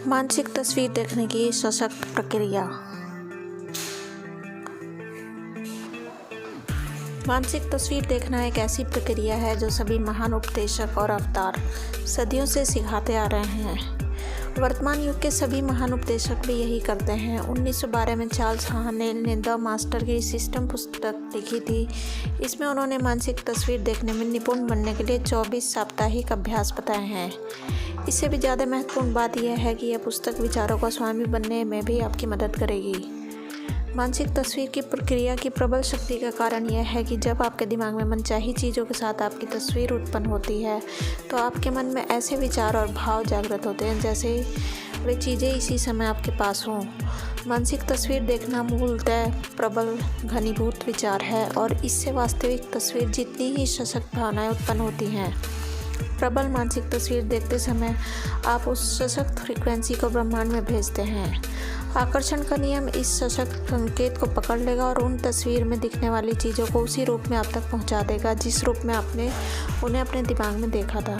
मानसिक तस्वीर देखने की सशक्त प्रक्रिया। मानसिक तस्वीर देखना एक ऐसी प्रक्रिया है जो सभी महान उपदेशक और अवतार सदियों से सिखाते आ रहे हैं। वर्तमान युग के सभी महान उपदेशक भी यही करते हैं। 1912 में चार्ल्स हानेल ने द मास्टर की सिस्टम पुस्तक लिखी थी। इसमें उन्होंने मानसिक तस्वीर देखने में निपुण बनने के लिए 24 साप्ताहिक अभ्यास बताए हैं। इससे भी ज़्यादा महत्वपूर्ण बात यह है कि यह पुस्तक विचारों का स्वामी बनने में भी आपकी मदद करेगी। मानसिक तस्वीर की प्रक्रिया की प्रबल शक्ति का कारण यह है कि जब आपके दिमाग में मनचाही चीज़ों के साथ आपकी तस्वीर उत्पन्न होती है तो आपके मन में ऐसे विचार और भाव जागृत होते हैं जैसे वे चीज़ें इसी समय आपके पास हों। मानसिक तस्वीर देखना मूलतः प्रबल घनीभूत विचार है और इससे वास्तविक तस्वीर जितनी ही सशक्त भावनाएं उत्पन्न होती हैं। प्रबल मानसिक तस्वीर देखते समय आप उस सशक्त फ्रीक्वेंसी को ब्रह्मांड में भेजते हैं। आकर्षण का नियम इस सशक्त संकेत को पकड़ लेगा और उन तस्वीर में दिखने वाली चीज़ों को उसी रूप में आप तक पहुंचा देगा जिस रूप में आपने उन्हें अपने दिमाग में देखा था।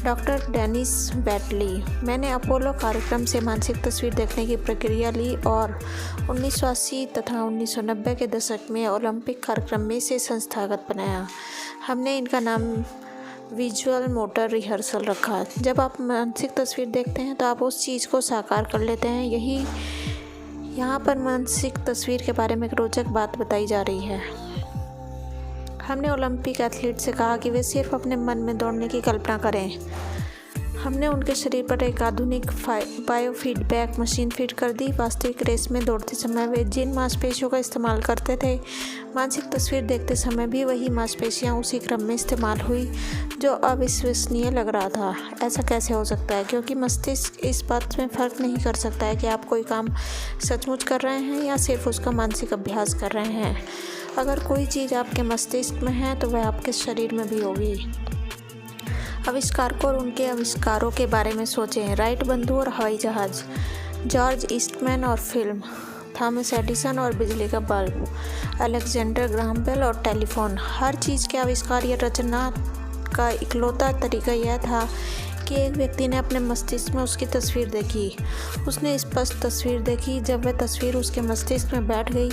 Doctor Dennis Batley. मैंने अपोलो कार्यक्रम से मानसिक तस्वीर देखने की प्रक्रिया ली और 1980 तथा 1990 के दशक में ओलंपिक कार्यक्रम में इसे संस्थागत बनाया। हमने इनका नाम विजुअल मोटर रिहर्सल रखा। जब आप मानसिक तस्वीर देखते हैं तो आप उस चीज़ को साकार कर लेते हैं। यहाँ पर मानसिक तस्वीर के बारे में एक रोचक बात बताई जा रही है। हमने ओलंपिक एथलीट से कहा कि वे सिर्फ अपने मन में दौड़ने की कल्पना करें। हमने उनके शरीर पर एक आधुनिक बायोफीडबैक मशीन फिट कर दी। वास्तविक रेस में दौड़ते समय वे जिन मांसपेशियों का इस्तेमाल करते थे, मानसिक तस्वीर देखते समय भी वही मांसपेशियां उसी क्रम में इस्तेमाल हुई जो अविश्वसनीय लग रहा था। ऐसा कैसे हो सकता है? क्योंकि मस्तिष्क इस बात में फ़र्क नहीं कर सकता है कि आप कोई काम सचमुच कर रहे हैं या सिर्फ उसका मानसिक अभ्यास कर रहे हैं। अगर कोई चीज़ आपके मस्तिष्क में है तो वह आपके शरीर में भी होगी। आविष्कारकों और उनके आविष्कारों के बारे में सोचें। राइट बंधु और हवाई जहाज़, जॉर्ज ईस्टमैन और फिल्म, थॉमस एडिसन और बिजली का बल्ब, अलेक्जेंडर ग्राहम बेल और टेलीफोन। हर चीज़ के आविष्कार या रचना का इकलौता तरीका यह था कि एक व्यक्ति ने अपने मस्तिष्क में उसकी तस्वीर देखी। उसने स्पष्ट तस्वीर देखी। जब वह तस्वीर उसके मस्तिष्क में बैठ गई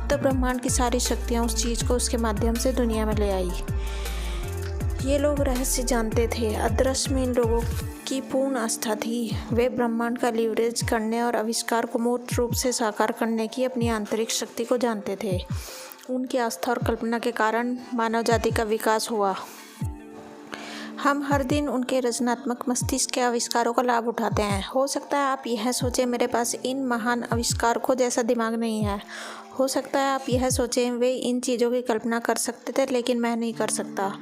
तो ब्रह्मांड की सारी शक्तियाँ उस चीज़ को उसके माध्यम से दुनिया में ले आई। ये लोग रहस्य जानते थे। अदृश्य में इन लोगों की पूर्ण आस्था थी। वे ब्रह्मांड का लीवरेज करने और आविष्कार को मूर्त रूप से साकार करने की अपनी आंतरिक शक्ति को जानते थे। उनकी आस्था और कल्पना के कारण मानव जाति का विकास हुआ। हम हर दिन उनके रचनात्मक मस्तिष्क के आविष्कारों का लाभ उठाते हैं। हो सकता है आप यह सोचें मेरे पास इन महान आविष्कारकों जैसा दिमाग नहीं है। हो सकता है आप यह सोचें वे इन चीज़ों की कल्पना कर सकते थे लेकिन मैं नहीं कर सकता।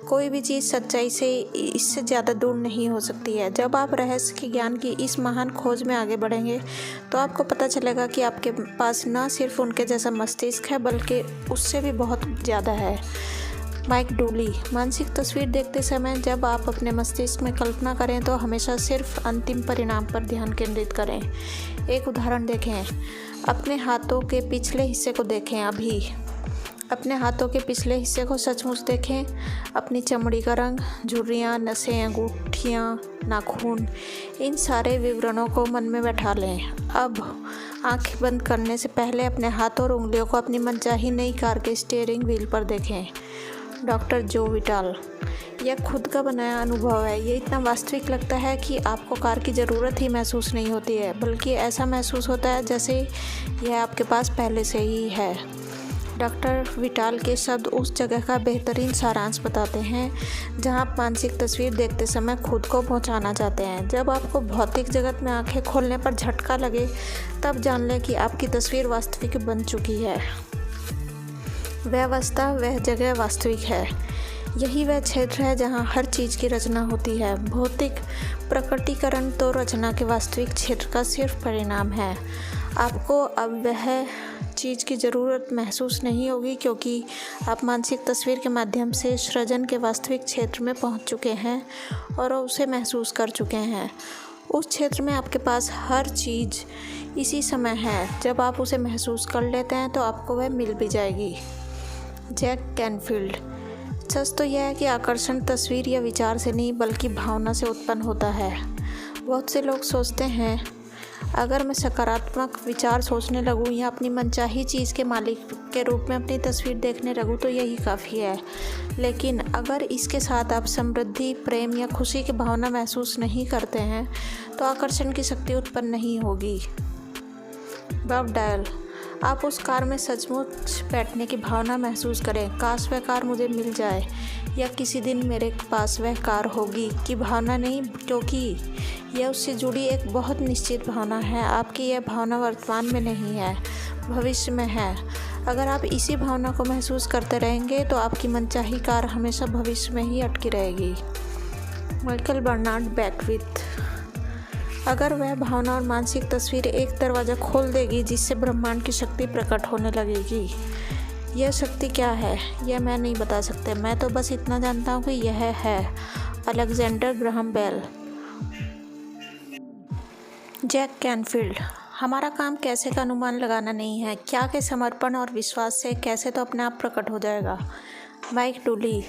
कोई भी चीज़ सच्चाई से इससे ज़्यादा दूर नहीं हो सकती है। जब आप रहस्य के ज्ञान की इस महान खोज में आगे बढ़ेंगे तो आपको पता चलेगा कि आपके पास न सिर्फ उनके जैसा मस्तिष्क है बल्कि उससे भी बहुत ज़्यादा है। Mike Dooley. मानसिक तस्वीर देखते समय जब आप अपने मस्तिष्क में कल्पना करें तो हमेशा सिर्फ अंतिम परिणाम पर ध्यान केंद्रित करें। एक उदाहरण देखें। अपने हाथों के पिछले हिस्से को देखें। अभी अपने हाथों के पिछले हिस्से को सचमुच देखें। अपनी चमड़ी का रंग, झुर्रियाँ, नसें, अंगूठियाँ, नाखून, इन सारे विवरणों को मन में बैठा लें। अब आंखें बंद करने से पहले अपने हाथों और उंगलियों को अपनी मनचाही नई कार के स्टीयरिंग व्हील पर देखें। डॉक्टर जो विटाल। यह खुद का बनाया अनुभव है। ये इतना वास्तविक लगता है कि आपको कार की ज़रूरत ही महसूस नहीं होती है, बल्कि ऐसा महसूस होता है जैसे यह आपके पास पहले से ही है। डॉक्टर विटाल के शब्द उस जगह का बेहतरीन सारांश बताते हैं जहां आप मानसिक तस्वीर देखते समय खुद को पहुंचाना चाहते हैं। जब आपको भौतिक जगत में आंखें खोलने पर झटका लगे तब जान लें कि आपकी तस्वीर वास्तविक बन चुकी है। व्यवस्था वह जगह वास्तविक है। यही वह क्षेत्र है जहाँ हर चीज़ की रचना होती है। भौतिक प्रकटीकरण तो रचना के वास्तविक क्षेत्र का सिर्फ परिणाम है। आपको अब वह चीज़ की ज़रूरत महसूस नहीं होगी क्योंकि आप मानसिक तस्वीर के माध्यम से सृजन के वास्तविक क्षेत्र में पहुँच चुके हैं और उसे महसूस कर चुके हैं। उस क्षेत्र में आपके पास हर चीज़ इसी समय है। जब आप उसे महसूस कर लेते हैं तो आपको वह मिल भी जाएगी। Jack Canfield. सच तो यह है कि आकर्षण तस्वीर या विचार से नहीं बल्कि भावना से उत्पन्न होता है। बहुत से लोग सोचते हैं अगर मैं सकारात्मक विचार सोचने लगूं या अपनी मनचाही चीज़ के मालिक के रूप में अपनी तस्वीर देखने लगूं तो यही काफ़ी है। लेकिन अगर इसके साथ आप समृद्धि, प्रेम या खुशी की भावना महसूस नहीं करते हैं तो आकर्षण की शक्ति उत्पन्न नहीं होगी। Bob dial. आप उस कार में सचमुच बैठने की भावना महसूस करें, काश वह कार मुझे मिल जाए या किसी दिन मेरे पास वह कार होगी की भावना नहीं, क्योंकि यह उससे जुड़ी एक बहुत निश्चित भावना है। आपकी यह भावना वर्तमान में नहीं है, भविष्य में है। अगर आप इसी भावना को महसूस करते रहेंगे तो आपकी मनचाही कार हमेशा भविष्य में ही अटकी रहेगी। Michael Bernard Beckwith. अगर वह भावना और मानसिक तस्वीर एक दरवाज़ा खोल देगी जिससे ब्रह्मांड की शक्ति प्रकट होने लगेगी। यह शक्ति क्या है यह मैं नहीं बता सकता, मैं तो बस इतना जानता हूँ कि यह है Alexander Graham Bell. Jack Canfield. हमारा काम कैसे का अनुमान लगाना नहीं है, क्या के समर्पण और विश्वास से कैसे तो अपने आप प्रकट हो जाएगा। Mike Dooley.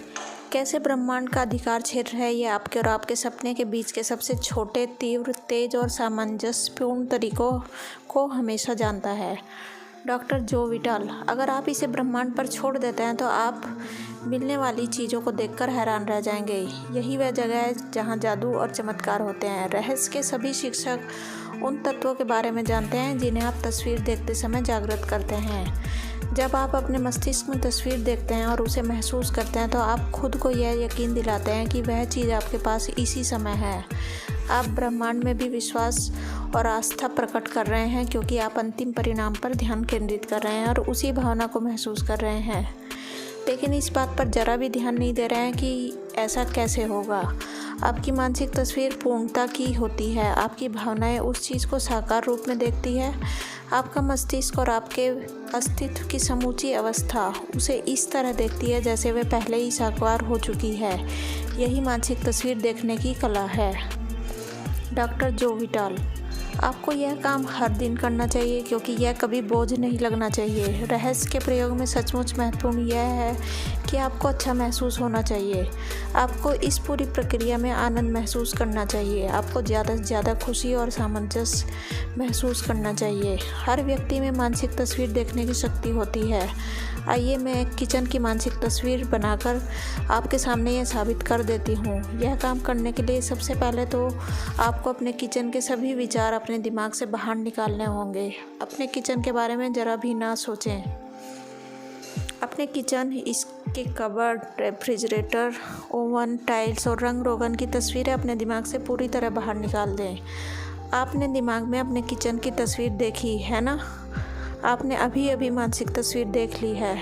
कैसे ब्रह्मांड का अधिकार क्षेत्र है ये आपके और आपके सपने के बीच के सबसे छोटे, तीव्र, तेज और सामंजस्यपूर्ण तरीकों को हमेशा जानता है। डॉक्टर जो विटाल। अगर आप इसे ब्रह्मांड पर छोड़ देते हैं तो आप मिलने वाली चीज़ों को देखकर हैरान रह जाएंगे। यही वह जगह है जहां जादू और चमत्कार होते हैं। रहस्य के सभी शिक्षक उन तत्वों के बारे में जानते हैं जिन्हें आप तस्वीर देखते समय जागृत करते हैं। जब आप अपने मस्तिष्क में तस्वीर देखते हैं और उसे महसूस करते हैं तो आप खुद को यह यकीन दिलाते हैं कि वह चीज़ आपके पास इसी समय है। आप ब्रह्मांड में भी विश्वास और आस्था प्रकट कर रहे हैं क्योंकि आप अंतिम परिणाम पर ध्यान केंद्रित कर रहे हैं और उसी भावना को महसूस कर रहे हैं, लेकिन इस बात पर जरा भी ध्यान नहीं दे रहे हैं कि ऐसा कैसे होगा। आपकी मानसिक तस्वीर पूर्णता की होती है, आपकी भावनाएं उस चीज़ को साकार रूप में देखती है। आपका मस्तिष्क और आपके अस्तित्व की समूची अवस्था उसे इस तरह देखती है जैसे वह पहले ही साकार हो चुकी है। यही मानसिक तस्वीर देखने की कला है। डॉक्टर जो विटाल। आपको यह काम हर दिन करना चाहिए क्योंकि यह कभी बोझ नहीं लगना चाहिए। रहस्य के प्रयोग में सचमुच महत्वपूर्ण यह है कि आपको अच्छा महसूस होना चाहिए। आपको इस पूरी प्रक्रिया में आनंद महसूस करना चाहिए। आपको ज़्यादा से ज़्यादा खुशी और सामंजस्य महसूस करना चाहिए। हर व्यक्ति में मानसिक तस्वीर देखने की शक्ति होती है। आइए मैं एक किचन की मानसिक तस्वीर बनाकर आपके सामने यह साबित कर देती हूँ। यह काम करने के लिए सबसे पहले तो आपको अपने किचन के सभी विचार अपने दिमाग से बाहर निकालने होंगे। अपने किचन के बारे में ज़रा भी ना सोचें। अपने किचन, इसके कबर्ड, रेफ्रिजरेटर, ओवन, टाइल्स और रंग रोगन की तस्वीरें अपने दिमाग से पूरी तरह बाहर निकाल दें। आपने दिमाग में अपने किचन की तस्वीर देखी है ना? आपने अभी अभी मानसिक तस्वीर देख ली है।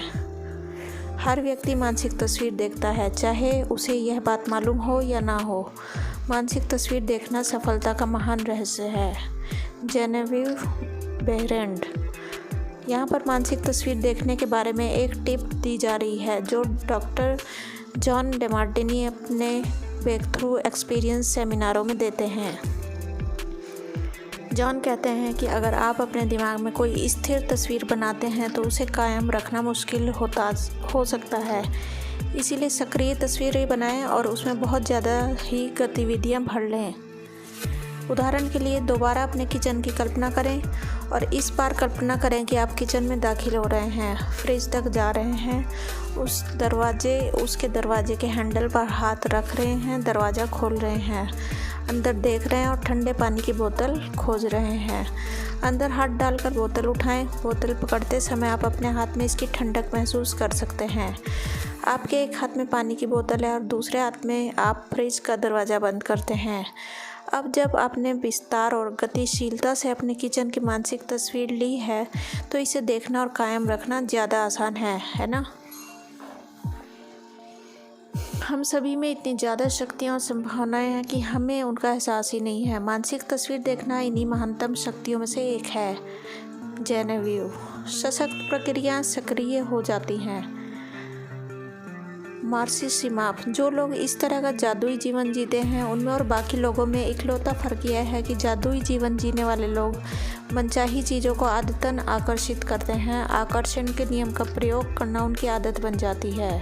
हर व्यक्ति मानसिक तस्वीर देखता है, चाहे उसे यह बात मालूम हो या ना हो। मानसिक तस्वीर देखना सफलता का महान रहस्य है। जेनेविव बेहरेंड। यहाँ पर मानसिक तस्वीर देखने के बारे में एक टिप दी जा रही है जो डॉक्टर जॉन डेमार्टिनी अपने ब्रेक थ्रू एक्सपीरियंस सेमिनारों में देते हैं। जॉन कहते हैं कि अगर आप अपने दिमाग में कोई स्थिर तस्वीर बनाते हैं तो उसे कायम रखना मुश्किल हो सकता है। इसीलिए सक्रिय तस्वीरें बनाएं और उसमें बहुत ज़्यादा ही गतिविधियां भर लें। उदाहरण के लिए दोबारा अपने किचन की कल्पना करें और इस बार कल्पना करें कि आप किचन में दाखिल हो रहे हैं, फ्रिज तक जा रहे हैं, उसके दरवाजे के हैंडल पर हाथ रख रहे हैं, दरवाज़ा खोल रहे हैं, अंदर देख रहे हैं और ठंडे पानी की बोतल खोज रहे हैं। अंदर हाथ डालकर बोतल उठाएं। बोतल पकड़ते समय आप अपने हाथ में इसकी ठंडक महसूस कर सकते हैं। आपके एक हाथ में पानी की बोतल है और दूसरे हाथ में आप फ्रिज का दरवाज़ा बंद करते हैं। अब जब आपने विस्तार और गतिशीलता से अपने किचन की मानसिक तस्वीर ली है तो इसे देखना और कायम रखना ज़्यादा आसान है ना? हम सभी में इतनी ज़्यादा शक्तियाँ और संभावनाएं हैं कि हमें उनका एहसास ही नहीं है। मानसिक तस्वीर देखना इन्हीं महानतम शक्तियों में से एक है। जेनेविव। सशक्त प्रक्रियाएं सक्रिय हो जाती हैं। मार्सी सिमाफ। जो लोग इस तरह का जादुई जीवन जीते हैं उनमें और बाकी लोगों में इकलौता फ़र्क यह है कि जादुई जीवन जीने वाले लोग मनचाही चीज़ों को आदतन आकर्षित करते हैं। आकर्षण के नियम का प्रयोग करना उनकी आदत बन जाती है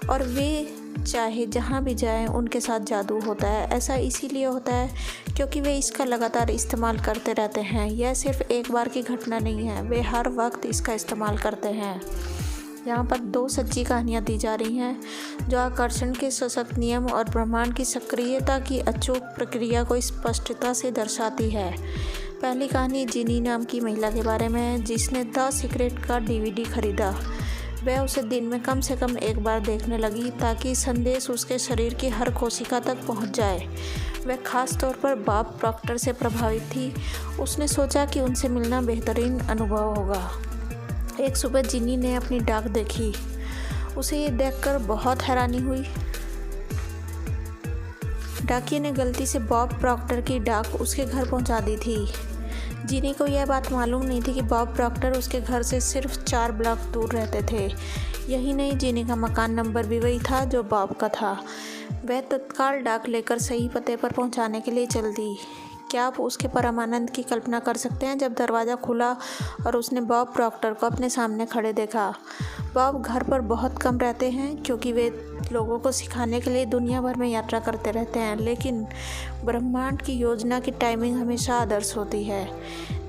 और वे चाहे जहाँ भी जाएं उनके साथ जादू होता है। ऐसा इसीलिए होता है क्योंकि वे इसका लगातार इस्तेमाल करते रहते हैं। यह सिर्फ एक बार की घटना नहीं है, वे हर वक्त इसका इस्तेमाल करते हैं। यहाँ पर 2 सच्ची कहानियाँ दी जा रही हैं जो आकर्षण के सशक्त नियम और ब्रह्मांड की सक्रियता की अचूक प्रक्रिया को स्पष्टता से दर्शाती है। पहली कहानी जिनी नाम की महिला के बारे में है जिसने द सीक्रेट का DVD खरीदा। वह उसे दिन में कम से कम एक बार देखने लगी ताकि संदेश उसके शरीर की हर कोशिका तक पहुंच जाए। वह खास तौर पर बॉब प्रॉक्टर से प्रभावित थी। उसने सोचा कि उनसे मिलना बेहतरीन अनुभव होगा। एक सुबह जिनी ने अपनी डाक देखी। उसे ये देखकर बहुत हैरानी हुई। डाकिये ने गलती से बॉब प्रॉक्टर की डाक उसके घर पहुंचा दी थी। जिनी को यह बात मालूम नहीं थी कि बॉब प्रॉक्टर उसके घर से सिर्फ 4 ब्लॉक दूर रहते थे। यही नहीं, जिनी का मकान नंबर भी वही था जो बॉब का था। वह तत्काल डाक लेकर सही पते पर पहुंचाने के लिए चल दी। क्या आप उसके परमानंद की कल्पना कर सकते हैं जब दरवाज़ा खुला और उसने बॉब प्रॉक्टर को अपने सामने खड़े देखा। बॉब घर पर बहुत कम रहते हैं क्योंकि वे लोगों को सिखाने के लिए दुनिया भर में यात्रा करते रहते हैं, लेकिन ब्रह्मांड की योजना की टाइमिंग हमेशा आदर्श होती है।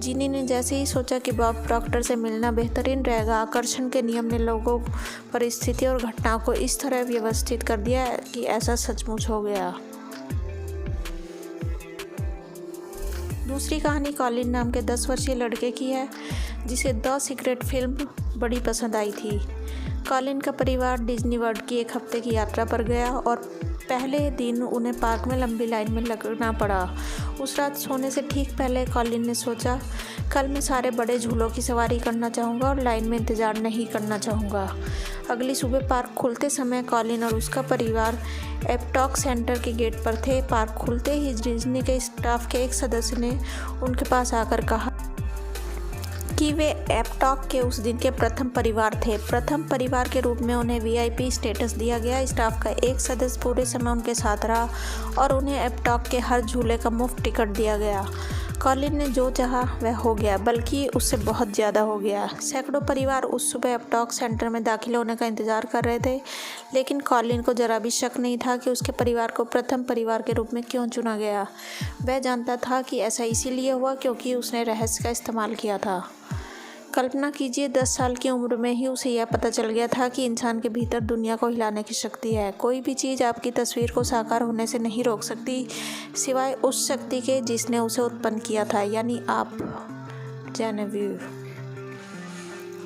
जिनी ने जैसे ही सोचा कि बॉब प्रॉक्टर से मिलना बेहतरीन रहेगा, आकर्षण के नियम ने लोगों, परिस्थिति और घटनाओं को इस तरह व्यवस्थित कर दिया कि ऐसा सचमुच हो गया। दूसरी कहानी कॉलिन नाम के 10 वर्षीय लड़के की है जिसे द सीक्रेट फिल्म बड़ी पसंद आई थी। कॉलिन का परिवार डिज्नी वर्ल्ड की एक हफ्ते की यात्रा पर गया और पहले दिन उन्हें पार्क में लंबी लाइन में लगना पड़ा। उस रात सोने से ठीक पहले कॉलिन ने सोचा, कल मैं सारे बड़े झूलों की सवारी करना चाहूँगा और लाइन में इंतज़ार नहीं करना चाहूँगा। अगली सुबह पार्क खुलते समय कॉलिन और उसका परिवार एप्टॉक सेंटर के गेट पर थे। पार्क खुलते ही डिज्नी के स्टाफ के एक सदस्य ने उनके पास आकर कहा कि वे एप्टॉक के उस दिन के प्रथम परिवार थे। प्रथम परिवार के रूप में उन्हें VIP स्टेटस दिया गया। स्टाफ का एक सदस्य पूरे समय उनके साथ रहा और उन्हें एप्टॉक के हर झूले का मुफ्त टिकट दिया गया। कॉलिन ने जो चाहा वह हो गया, बल्कि उससे बहुत ज़्यादा हो गया। सैकड़ों परिवार उस सुबह एप्टॉक सेंटर में दाखिल होने का इंतज़ार कर रहे थे, लेकिन कॉलिन को जरा भी शक नहीं था कि उसके परिवार को प्रथम परिवार के रूप में क्यों चुना गया। वह जानता था कि ऐसा इसीलिए हुआ क्योंकि उसने रहस्य का इस्तेमाल किया था। कल्पना कीजिए, 10 साल की उम्र में ही उसे यह पता चल गया था कि इंसान के भीतर दुनिया को हिलाने की शक्ति है। कोई भी चीज़ आपकी तस्वीर को साकार होने से नहीं रोक सकती, सिवाय उस शक्ति के जिसने उसे उत्पन्न किया था, यानी आप। जेनेविव।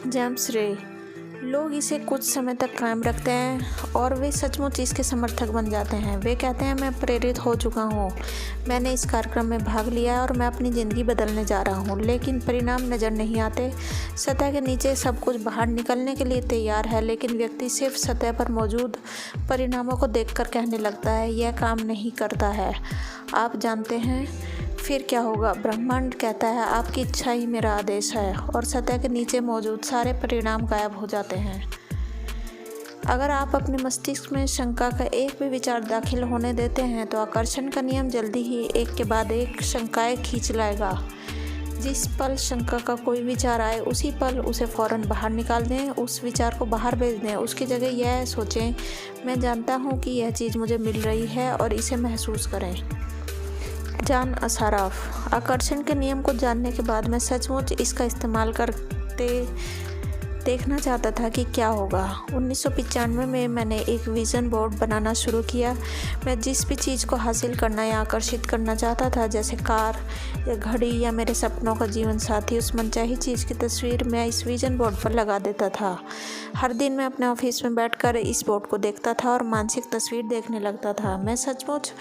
जेम्स रे। लोग इसे कुछ समय तक कायम रखते हैं और वे सचमुच इसके समर्थक बन जाते हैं। वे कहते हैं, मैं प्रेरित हो चुका हूँ, मैंने इस कार्यक्रम में भाग लिया है और मैं अपनी ज़िंदगी बदलने जा रहा हूँ, लेकिन परिणाम नज़र नहीं आते। सतह के नीचे सब कुछ बाहर निकलने के लिए तैयार है, लेकिन व्यक्ति सिर्फ सतह पर मौजूद परिणामों को देखकर कहने लगता है, यह काम नहीं करता है। आप जानते हैं फिर क्या होगा? ब्रह्मांड कहता है, आपकी इच्छा ही मेरा आदेश है, और सतह के नीचे मौजूद सारे परिणाम गायब हो जाते हैं। अगर आप अपने मस्तिष्क में शंका का एक भी विचार दाखिल होने देते हैं तो आकर्षण का नियम जल्दी ही एक के बाद एक शंकाएं खींच लाएगा। जिस पल शंका का कोई विचार आए उसी पल उसे फ़ौरन बाहर निकाल दें, उस विचार को बाहर भेज दें। उसकी जगह यह सोचें, मैं जानता हूँ कि यह चीज़ मुझे मिल रही है, और इसे महसूस करें। जॉन असाराफ। आकर्षण के नियम को जानने के बाद मैं सचमुच इसका इस्तेमाल करते देखना चाहता था कि क्या होगा। 1995 में मैंने एक विज़न बोर्ड बनाना शुरू किया। मैं जिस भी चीज़ को हासिल करना या आकर्षित करना चाहता था, जैसे कार या घड़ी या मेरे सपनों का जीवन साथी, उस मनचाही चीज़ की तस्वीर मैं इस विज़न बोर्ड पर लगा देता था। हर दिन मैं अपने ऑफिस में बैठकर इस बोर्ड को देखता था और मानसिक तस्वीर देखने लगता था। मैं सचमुच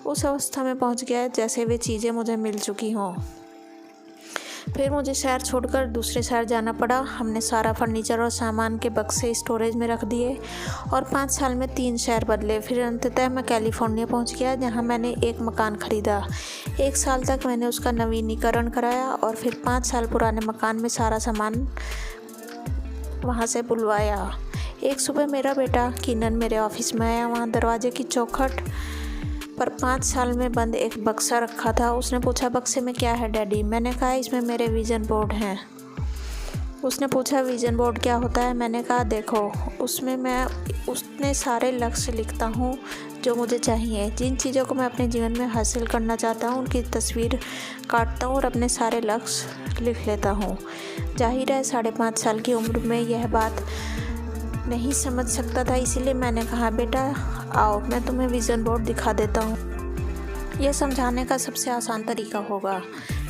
उस अवस्था में पहुंच गया जैसे वे चीज़ें मुझे मिल चुकी हों। फिर मुझे शहर छोड़कर दूसरे शहर जाना पड़ा। हमने सारा फर्नीचर और सामान के बक्से स्टोरेज में रख दिए और 5 साल में 3 शहर बदले। फिर अंततः मैं कैलिफोर्निया पहुंच गया, जहां मैंने एक मकान खरीदा। 1 साल तक मैंने उसका नवीनीकरण कराया और फिर 5 साल पुराने मकान में सारा सामान वहां से बुलवाया। एक सुबह मेरा बेटा कीनन मेरे ऑफिस में आया। वहाँ दरवाजे की चौखट पर 5 साल में बंद एक बक्सा रखा था। उसने पूछा, बक्से में क्या है डैडी? मैंने कहा, इसमें मेरे विज़न बोर्ड हैं। उसने पूछा विज़न बोर्ड क्या होता है। मैंने कहा देखो, उसमें मैं उतने सारे लक्ष्य लिखता हूँ जो मुझे चाहिए। जिन चीज़ों को मैं अपने जीवन में हासिल करना चाहता हूँ उनकी तस्वीर काटता हूँ और अपने सारे लक्ष्य लिख लेता हूँ। जाहिर है 5.5 साल की उम्र में यह बात नहीं समझ सकता था, इसीलिए मैंने कहा बेटा आओ मैं तुम्हें विज़न बोर्ड दिखा देता हूँ। यह समझाने का सबसे आसान तरीका होगा।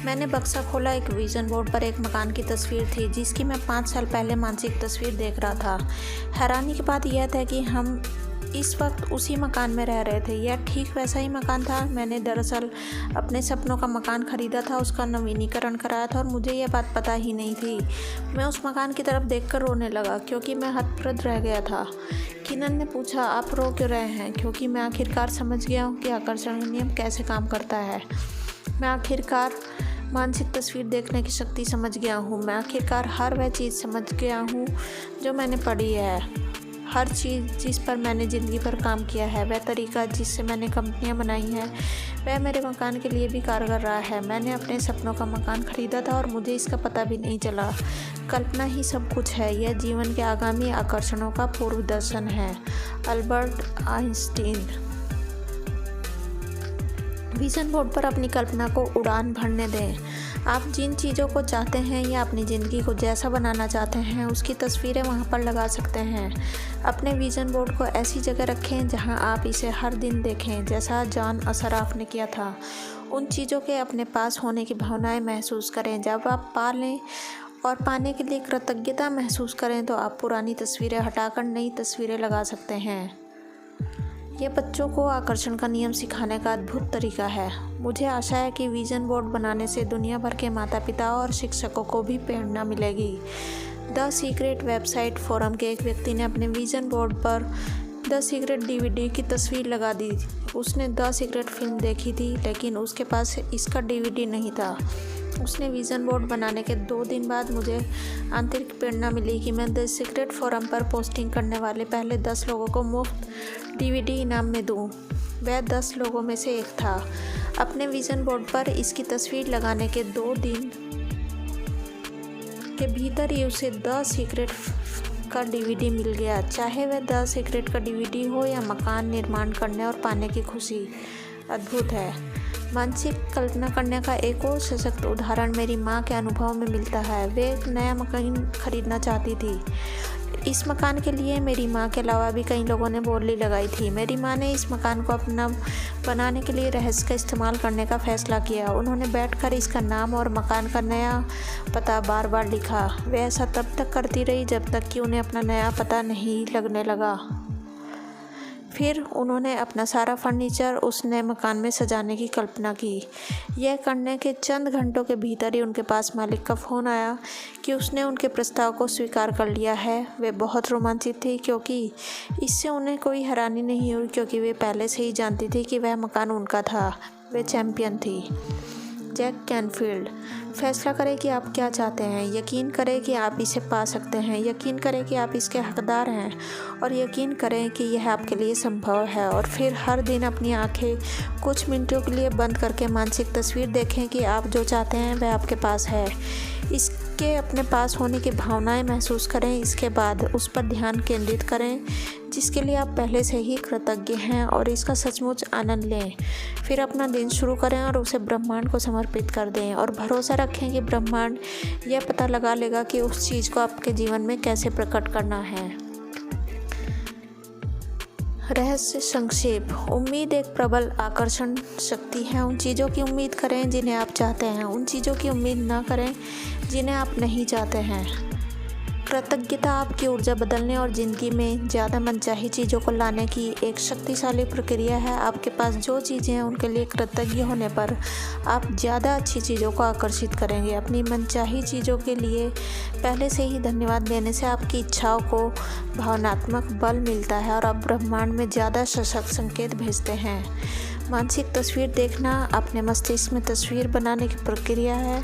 मैंने बक्सा खोला। एक विज़न बोर्ड पर एक मकान की तस्वीर थी जिसकी मैं 5 साल पहले मानसिक तस्वीर देख रहा था। हैरानी की बात यह था कि हम इस वक्त उसी मकान में रह रहे थे। यह ठीक वैसा ही मकान था। मैंने दरअसल अपने सपनों का मकान ख़रीदा था, उसका नवीनीकरण कराया था और मुझे यह बात पता ही नहीं थी। मैं उस मकान की तरफ देखकर रोने लगा क्योंकि मैं हतप्रभ रह गया था। किनन ने पूछा आप रो क्यों रहे हैं? क्योंकि मैं आखिरकार समझ गया हूँ कि आकर्षण का नियम कैसे काम करता है। मैं आखिरकार मानसिक तस्वीर देखने की शक्ति समझ गया हूँ। मैं आखिरकार हर वह चीज़ समझ गया हूँ जो मैंने पढ़ी है। हर चीज़ जिस पर मैंने ज़िंदगी भर काम किया है, वह तरीका जिससे मैंने कंपनियां बनाई हैं, वह मेरे मकान के लिए भी कारगर रहा है। मैंने अपने सपनों का मकान ख़रीदा था और मुझे इसका पता भी नहीं चला। कल्पना ही सब कुछ है। यह जीवन के आगामी आकर्षणों का पूर्व दर्शन है। Albert Einstein. विज़न बोर्ड पर अपनी कल्पना को उड़ान भरने दें। आप जिन चीज़ों को चाहते हैं या अपनी ज़िंदगी को जैसा बनाना चाहते हैं उसकी तस्वीरें वहाँ पर लगा सकते हैं। अपने विज़न बोर्ड को ऐसी जगह रखें जहाँ आप इसे हर दिन देखें, जैसा जॉन असराफ ने किया था। उन चीज़ों के अपने पास होने की भावनाएं महसूस करें। जब आप पा लें और पाने के लिए कृतज्ञता महसूस करें तो आप पुरानी तस्वीरें हटाकर नई तस्वीरें लगा सकते हैं। यह बच्चों को आकर्षण का नियम सिखाने का अद्भुत तरीका है। मुझे आशा है कि विज़न बोर्ड बनाने से दुनिया भर के माता पिता और शिक्षकों को भी प्रेरणा मिलेगी। द सीक्रेट वेबसाइट फोरम के एक व्यक्ति ने अपने विज़न बोर्ड पर द सीक्रेट DVD की तस्वीर लगा दी। उसने द सीक्रेट फिल्म देखी थी लेकिन उसके पास इसका DVD नहीं था। उसने विज़न बोर्ड बनाने के 2 दिन बाद मुझे आंतरिक प्रेरणा मिली कि मैं द सीक्रेट फोरम पर पोस्टिंग करने वाले पहले 10 लोगों को मुफ्त DVD इनाम में दूं। वह 10 लोगों में से एक था। अपने विज़न बोर्ड पर इसकी तस्वीर लगाने के 2 दिन के भीतर ही उसे द सीक्रेट का DVD मिल गया। चाहे वह द सीक्रेट का DVD हो या मकान निर्माण करने और पाने की खुशी, अद्भुत है। मानसिक कल्पना करने का एक और सशक्त उदाहरण मेरी माँ के अनुभव में मिलता है। वे एक नया मकान खरीदना चाहती थी। इस मकान के लिए मेरी माँ के अलावा भी कई लोगों ने बोली लगाई थी। मेरी माँ ने इस मकान को अपना बनाने के लिए रहस्य का इस्तेमाल करने का फैसला किया। उन्होंने बैठकर इसका नाम और मकान का नया पता बार बार लिखा। वे ऐसा तब तक करती रही जब तक कि उन्हें अपना नया पता नहीं लगने लगा। फिर उन्होंने अपना सारा फर्नीचर उस नए मकान में सजाने की कल्पना की। यह करने के चंद घंटों के भीतर ही उनके पास मालिक का फ़ोन आया कि उसने उनके प्रस्ताव को स्वीकार कर लिया है। वे बहुत रोमांचित थी क्योंकि इससे उन्हें कोई हैरानी नहीं हुई, क्योंकि वे पहले से ही जानती थी कि वह मकान उनका था। वे चैम्पियन थी। Jack Canfield. फैसला करें कि आप क्या चाहते हैं। यकीन करें कि आप इसे पा सकते हैं। यकीन करें कि आप इसके हकदार हैं और यकीन करें कि यह आपके लिए संभव है। और फिर हर दिन अपनी आंखें कुछ मिनटों के लिए बंद करके मानसिक तस्वीर देखें कि आप जो चाहते हैं वह आपके पास है। इसके अपने पास होने की भावनाएं महसूस करें। इसके बाद उस पर ध्यान केंद्रित करें जिसके लिए आप पहले से ही कृतज्ञ हैं और इसका सचमुच आनंद लें। फिर अपना दिन शुरू करें और उसे ब्रह्मांड को समर्पित कर दें और भरोसा रखें कि ब्रह्मांड यह पता लगा लेगा कि उस चीज़ को आपके जीवन में कैसे प्रकट करना है। रहस्य संक्षेप। उम्मीद एक प्रबल आकर्षण शक्ति है। उन चीज़ों की उम्मीद करें जिन्हें आप चाहते हैं। उन चीज़ों की उम्मीद ना करें जिन्हें आप नहीं चाहते हैं। कृतज्ञता आपकी ऊर्जा बदलने और ज़िंदगी में ज़्यादा मनचाही चीज़ों को लाने की एक शक्तिशाली प्रक्रिया है। आपके पास जो चीज़ें हैं उनके लिए कृतज्ञ होने पर आप ज़्यादा अच्छी चीज़ों को आकर्षित करेंगे। अपनी मनचाही चीज़ों के लिए पहले से ही धन्यवाद देने से आपकी इच्छाओं को भावनात्मक बल मिलता है और आप ब्रह्मांड में ज़्यादा सशक्त संकेत भेजते हैं। मानसिक तस्वीर देखना अपने मस्तिष्क में तस्वीर बनाने की प्रक्रिया है।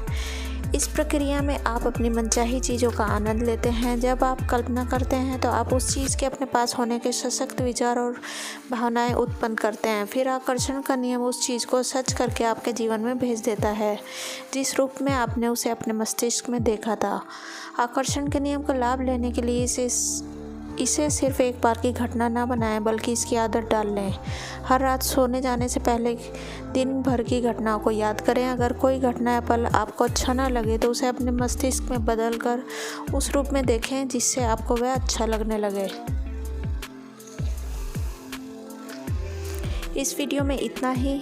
इस प्रक्रिया में आप अपनी मनचाही चीज़ों का आनंद लेते हैं। जब आप कल्पना करते हैं तो आप उस चीज़ के अपने पास होने के सशक्त विचार और भावनाएं उत्पन्न करते हैं। फिर आकर्षण का नियम उस चीज़ को सच करके आपके जीवन में भेज देता है जिस रूप में आपने उसे अपने मस्तिष्क में देखा था। आकर्षण के नियम का लाभ लेने के लिए इसे सिर्फ एक बार की घटना ना बनाएं, बल्कि इसकी आदत डाल लें। हर रात सोने जाने से पहले दिन भर की घटनाओं को याद करें। अगर कोई घटना या पल आपको अच्छा ना लगे तो उसे अपने मस्तिष्क में बदल कर उस रूप में देखें जिससे आपको वह अच्छा लगने लगे। इस वीडियो में इतना ही।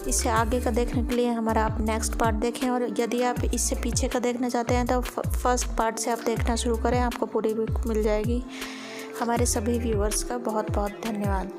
इससे आगे का देखने के लिए हमारा आप नेक्स्ट पार्ट देखें, और यदि आप इससे पीछे का देखना चाहते हैं तो फर्स्ट पार्ट से आप देखना शुरू करें, आपको पूरी बुक मिल जाएगी। हमारे सभी व्यूअर्स का बहुत बहुत धन्यवाद।